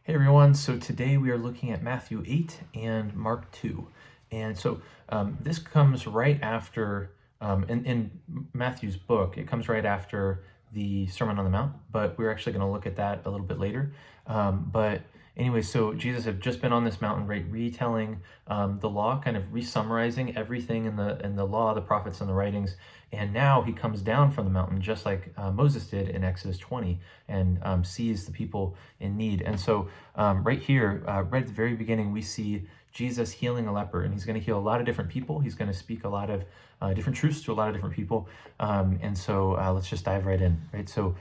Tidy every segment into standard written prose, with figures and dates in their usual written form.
Hey everyone, so today we are looking at Matthew 8 and Mark 2. And so this comes right after, in Matthew's book, it comes right after the Sermon on the Mount, but we're actually going to look at that a little bit later. But anyway, so Jesus had just been on this mountain, right, retelling the law, kind of re-summarizing everything in the law, the prophets, and the writings. And now he comes down from the mountain, just like Moses did in Exodus 20, and sees the people in need. And so right here, right at the very beginning, we see Jesus healing a leper, and he's going to heal a lot of different people. He's going to speak a lot of different truths to a lot of different people. And so let's just dive right in, right? So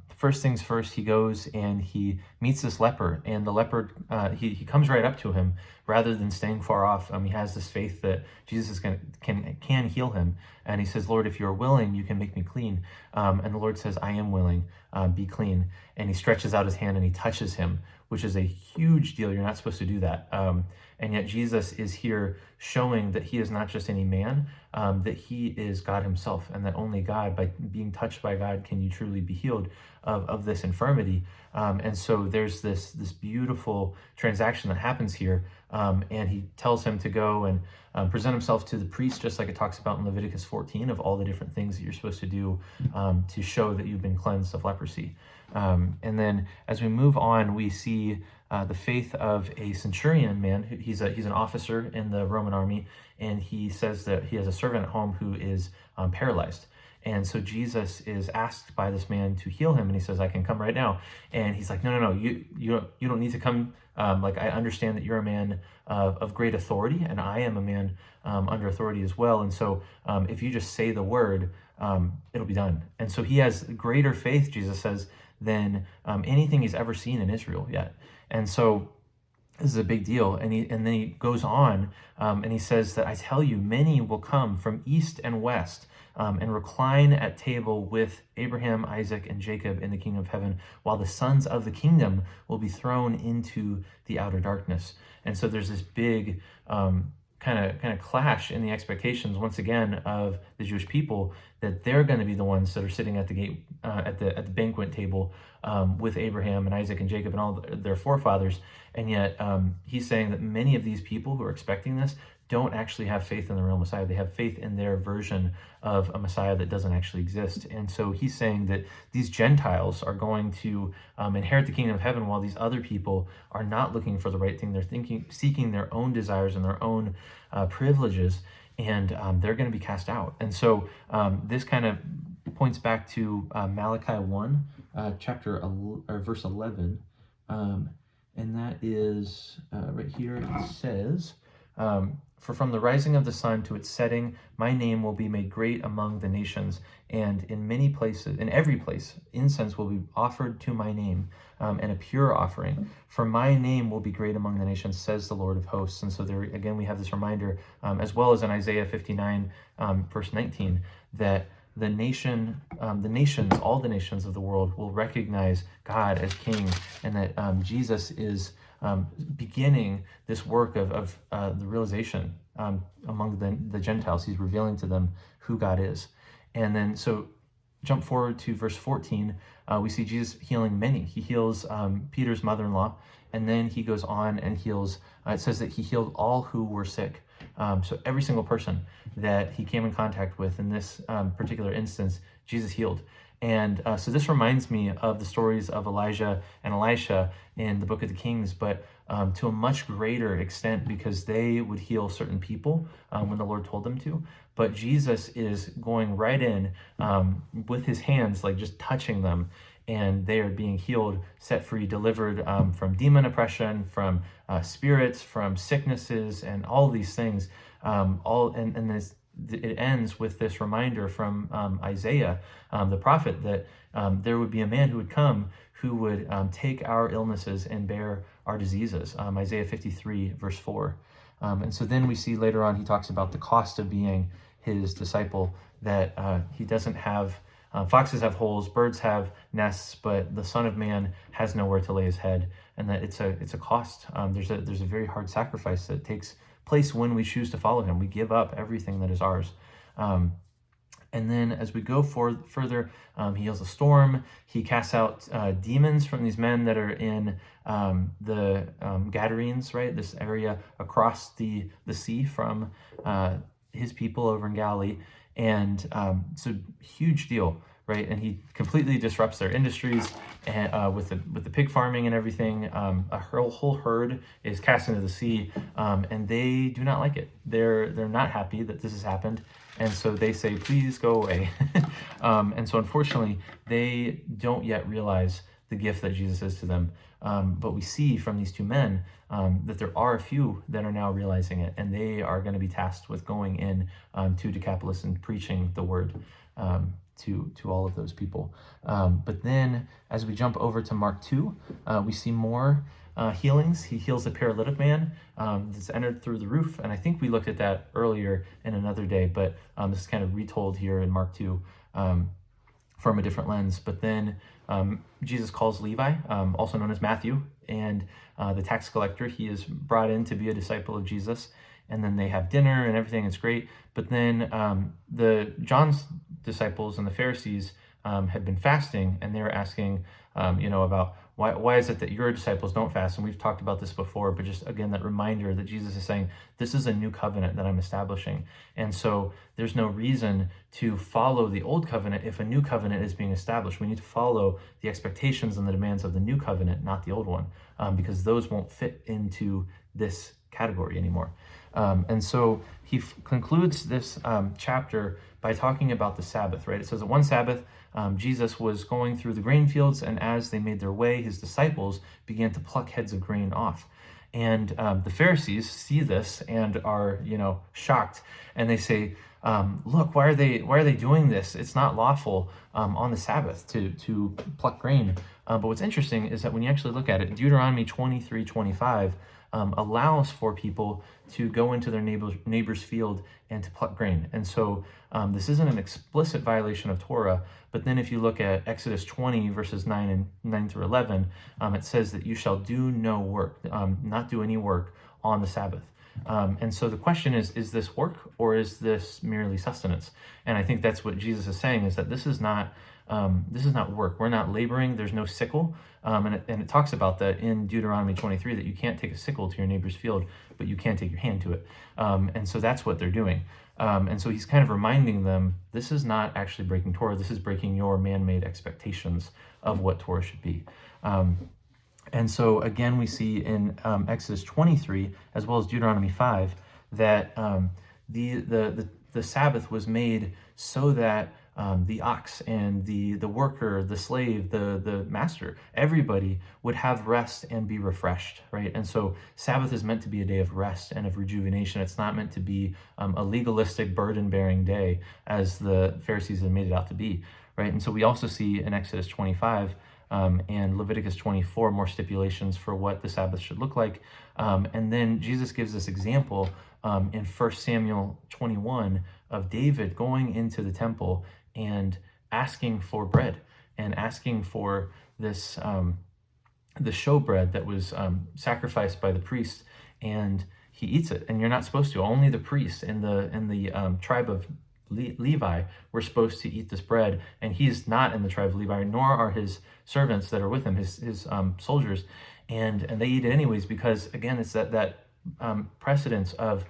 first things first, he goes and he meets this leper, and the leper, he comes right up to him rather than staying far off. He has this faith that Jesus can heal him. And he says, Lord, if you're willing, you can make me clean. And the Lord says, I am willing, be clean. And he stretches out his hand and he touches him, which is a huge deal. You're not supposed to do that. And yet Jesus is here showing that he is not just any man, that he is God himself, and that only God, by being touched by God, can you truly be healed of this infirmity. And so there's this beautiful transaction that happens here. And he tells him to go and present himself to the priest, just like it talks about in Leviticus 14, of all the different things that you're supposed to do to show that you've been cleansed of leprosy. And then as we move on, we see the faith of a centurion man. He's an officer in the Roman army, and he says that he has a servant at home who is paralyzed. And so Jesus is asked by this man to heal him, and he says, I can come right now. And he's like, no, you don't need to come. Like, I understand that you're a man of great authority, and I am a man under authority as well. And so if you just say the word, it'll be done. And so he has greater faith, Jesus says, than anything he's ever seen in Israel yet. And so this is a big deal. And then he goes on and he says that I tell you, many will come from east and west and recline at table with Abraham, Isaac, and Jacob in the kingdom of heaven, while the sons of the kingdom will be thrown into the outer darkness. And so there's this big kind of clash in the expectations once again of the Jewish people, that they're going to be the ones that are sitting at the gate at the banquet table with Abraham and Isaac and Jacob and all their forefathers. And yet he's saying that many of these people who are expecting this don't actually have faith in the real Messiah. They have faith in their version of a Messiah that doesn't actually exist. And so he's saying that these Gentiles are going to inherit the kingdom of heaven, while these other people are not looking for the right thing. They're seeking their own desires and their own privileges, and they're going to be cast out. And so this kind of points back to Malachi 1, verse 11. And that is right here. It says, for from the rising of the sun to its setting, my name will be made great among the nations, and in many places, in every place, incense will be offered to my name, and a pure offering. For my name will be great among the nations, says the Lord of hosts. And so there again, we have this reminder, as well as in Isaiah 59, verse 19, that the nations, all the nations of the world will recognize God as King, and that Jesus is beginning this work of the realization among the Gentiles. He's revealing to them who God is. And then so jump forward to verse 14, we see Jesus healing many. He heals Peter's mother-in-law, and then he goes on and heals, it says that he healed all who were sick. So every single person that he came in contact with in this particular instance, Jesus healed. And so this reminds me of the stories of Elijah and Elisha in the book of the Kings, but to a much greater extent, because they would heal certain people when the Lord told them to. But Jesus is going right in with his hands, like just touching them, and they are being healed, set free, delivered from demon oppression, from spirits, from sicknesses, and all these things. It ends with this reminder from Isaiah, the prophet, that there would be a man who would come who would take our illnesses and bear our diseases. Isaiah 53, verse 4. And so then we see later on, he talks about the cost of being his disciple, that he doesn't have, foxes have holes, birds have nests, but the Son of Man has nowhere to lay his head, and that it's a cost. There's a very hard sacrifice that takes place when we choose to follow him. We give up everything that is ours. And then as we go further, he heals a storm. He casts out demons from these men that are in the Gadarenes, right? This area across the sea from his people over in Galilee. And it's a huge deal, right? And he completely disrupts their industries and with the pig farming and everything. A whole herd is cast into the sea, and they do not like it. They're not happy that this has happened, and so they say, "Please go away." And so, unfortunately, they don't yet realize the gift that Jesus is to them. But we see from these two men that there are a few that are now realizing it, and they are going to be tasked with going in to Decapolis and preaching the word to all of those people. But then, as we jump over to Mark 2, we see more healings. He heals a paralytic man that's entered through the roof, and I think we looked at that earlier in another day, but this is kind of retold here in Mark 2 from a different lens. But then Jesus calls Levi, also known as Matthew, and the tax collector. He is brought in to be a disciple of Jesus, and then they have dinner and everything. It's great. But then the John's disciples and the Pharisees had been fasting, and they were asking, about why is it that your disciples don't fast? And we've talked about this before, but just again, that reminder that Jesus is saying, this is a new covenant that I'm establishing. And so there's no reason to follow the old covenant if a new covenant is being established. We need to follow the expectations and the demands of the new covenant, not the old one, because those won't fit into this category anymore. And so he concludes this chapter by talking about the Sabbath, right? It says that one Sabbath, Jesus was going through the grain fields, and as they made their way, his disciples began to pluck heads of grain off. And the Pharisees see this and are, shocked, and they say, "Look, why are they doing this? It's not lawful on the Sabbath to pluck grain." But what's interesting is that when you actually look at it, Deuteronomy 23:25 allows for people to go into their neighbor's field and to pluck grain. And so this isn't an explicit violation of Torah, but then if you look at Exodus 20 verses 9 through 11, it says that you shall do no work, not do any work on the Sabbath. And so the question is this work or is this merely sustenance? And I think that's what Jesus is saying, is that this is not work. We're not laboring. There's no sickle. And it talks about that in Deuteronomy 23, that you can't take a sickle to your neighbor's field, but you can take your hand to it. And so that's what they're doing. And so he's kind of reminding them, this is not actually breaking Torah. This is breaking your man-made expectations of what Torah should be. And so again, we see in Exodus 23, as well as Deuteronomy 5, that the Sabbath was made so that the ox and the worker, the slave, the master, everybody would have rest and be refreshed, right? And so Sabbath is meant to be a day of rest and of rejuvenation. It's not meant to be a legalistic, burden-bearing day, as the Pharisees had made it out to be, right? And so we also see in Exodus 25 and Leviticus 24 more stipulations for what the Sabbath should look like. And then Jesus gives this example in 1 Samuel 21 of David going into the temple and asking for bread and asking for this the showbread that was sacrificed by the priest, and he eats it. And you're not supposed to. Only the priests in the tribe of Levi were supposed to eat this bread, and he's not in the tribe of Levi, nor are his servants that are with him, his soldiers, and they eat it anyways, because again, it's that precedence of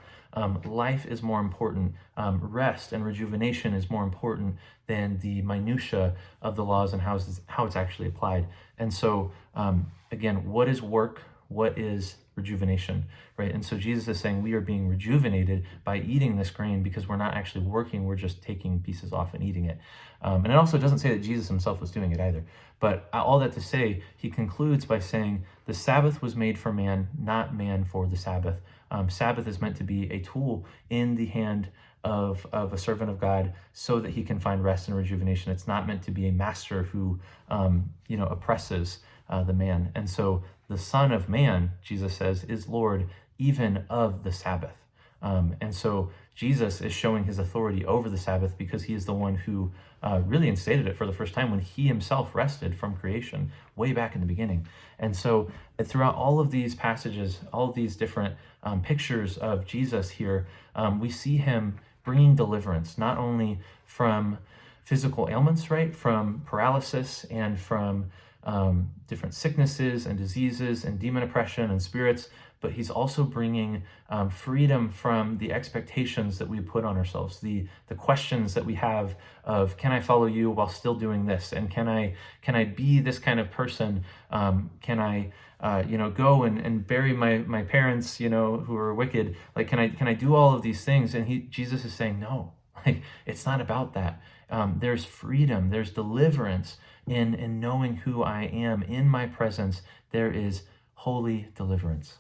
life is more important, rest and rejuvenation is more important than the minutia of the laws and how it's actually applied. And so again, what is work? What is rejuvenation, right? And so Jesus is saying we are being rejuvenated by eating this grain, because we're not actually working, we're just taking pieces off and eating it. And it also doesn't say that Jesus himself was doing it either. But all that to say, he concludes by saying the Sabbath was made for man, not man for the Sabbath. Sabbath is meant to be a tool in the hand of a servant of God so that he can find rest and rejuvenation. It's not meant to be a master who oppresses the man. And so the Son of Man, Jesus says, is Lord even of the Sabbath. And so Jesus is showing his authority over the Sabbath because he is the one who really instated it for the first time when he himself rested from creation way back in the beginning. And so throughout all of these passages, all of these different pictures of Jesus here, we see him bringing deliverance, not only from physical ailments, right, from paralysis and from different sicknesses and diseases and demon oppression and spirits, but he's also bringing freedom from the expectations that we put on ourselves, the questions that we have of, can I follow you while still doing this? And can I be this kind of person? Can I go and bury my parents, who are wicked? Like, can I do all of these things? And Jesus is saying, no, like, it's not about that. There's freedom, there's deliverance in knowing who I am. In my presence, there is holy deliverance.